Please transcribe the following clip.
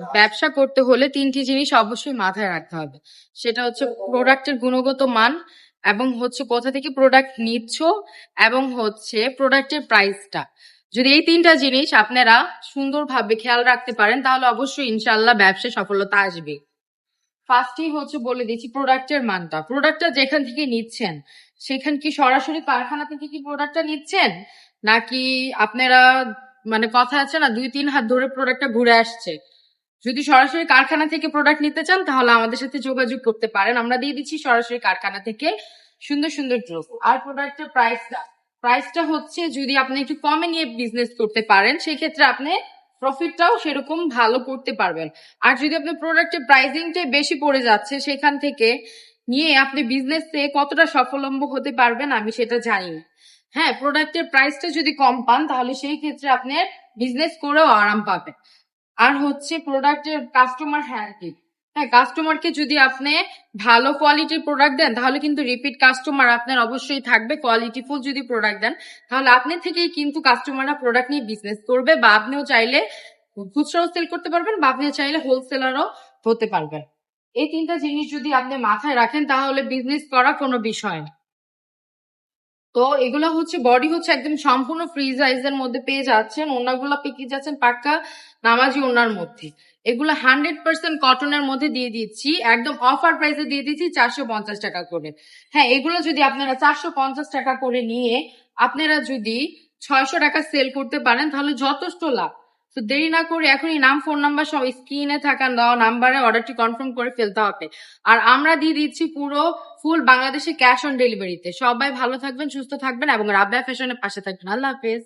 ব্যবসা করতে হলে 3টি জিনিস অবশ্যই মাথায় রাখতে হবে। সেটা হচ্ছে প্রোডাক্টের গুণগত মান, এবং হচ্ছে কোথা থেকে প্রোডাক্ট নিচ্ছ, এবং হচ্ছে প্রোডাক্টের প্রাইসটা। যদি এই 3টা জিনিস আপনারা সুন্দরভাবে খেয়াল রাখতে পারেন তাহলে অবশ্যই ইনশাআল্লাহ ব্যবসায় সফলতা আসবে। ফার্স্টেই হচ্ছে বলে দিচ্ছি প্রোডাক্টের মানটা। প্রোডাক্টটা যেখান থেকে নিচ্ছেন সেখান কি সরাসরি কারখানা থেকে কি প্রোডাক্টটা নিচ্ছেন, নাকি আপনারা মানে কথা আছে না 2-3 হাত ধরে প্রোডাক্টটা ঘুরে আসছে। যদি সরাসরি কারখানা থেকে প্রোডাক্ট নিতে চান তাহলে আমাদের সাথে যোগাযোগ করতে পারেন, আমরা দিয়ে দিচ্ছি সরাসরি কারখানা থেকে সুন্দর সুন্দর ড্রেস। আর প্রোডাক্টের প্রাইসটা হচ্ছে যদি আপনি একটু কমে নিয়ে বিজনেস করতে পারেন সেক্ষেত্রে আপনি প্রফিটটাও সেরকম ভালো করতে পারবেন। আর যদি আপনার প্রোডাক্টের প্রাইসিংটা বেশি পড়ে যাচ্ছে সেখান থেকে নিয়ে আপনি বিজনেসে কতটা সফলম্ব হতে পারবেন আমি সেটা জানি না। হ্যাঁ, প্রোডাক্টের প্রাইসটা যদি কম পান তাহলে সেই ক্ষেত্রে আপনি বিজনেস করেও আরাম পাবেন। আর হচ্ছে প্রোডাক্টের কাস্টমার হ্যান্ডলিং। হ্যাঁ, কাস্টমারকে যদি আপনি ভালো কোয়ালিটির প্রোডাক্ট দেন তাহলে কিন্তু রিপিট কাস্টমার আপনার অবশ্যই থাকবে। কোয়ালিটিফুল যদি প্রোডাক্ট দেন তাহলে আপনি থেকেই কিন্তু কাস্টমাররা প্রোডাক্ট নিয়ে বিজনেস করবে, বা আপনিও চাইলে খুচরাও সেল করতে পারবেন, বা আপনি চাইলে হোলসেলারও হতে পারবেন। এই 3টা জিনিস যদি আপনি মাথায় রাখেন তাহলে বিজনেস করা কোনো বিষয় না। তো এগুলো হচ্ছে বডি হচ্ছে একদম সম্পূর্ণ ফ্রি সাইজের মধ্যে পেয়ে যাচ্ছেন, ওনাগুলো পেয়ে যাচ্ছেন পাক্কা নামাজি ওনার মধ্যে। এগুলো 100% কটনের মধ্যে দিয়ে দিচ্ছি, একদম অফার প্রাইসে দিয়ে দিচ্ছি 450 টাকা করে। হ্যাঁ, এগুলো যদি আপনারা 450 টাকা করে নিয়ে আপনারা যদি 600 টাকা সেল করতে পারেন তাহলে যথেষ্ট লাভ। তো দেরি না করে এখনই নাম, ফোন নাম্বার সব স্ক্রিনে থাকা নাম্বারে অর্ডারটি কনফার্ম করে ফেলতে হবে। আর আমরা দিয়ে দিচ্ছি পুরো ফুল বাংলাদেশে ক্যাশ অন ডেলিভারিতে। সবাই ভালো থাকবেন, সুস্থ থাকবেন এবং রাবেয়া ফ্যাশনের পাশে থাকবেন। আল্লাহ হাফেজ।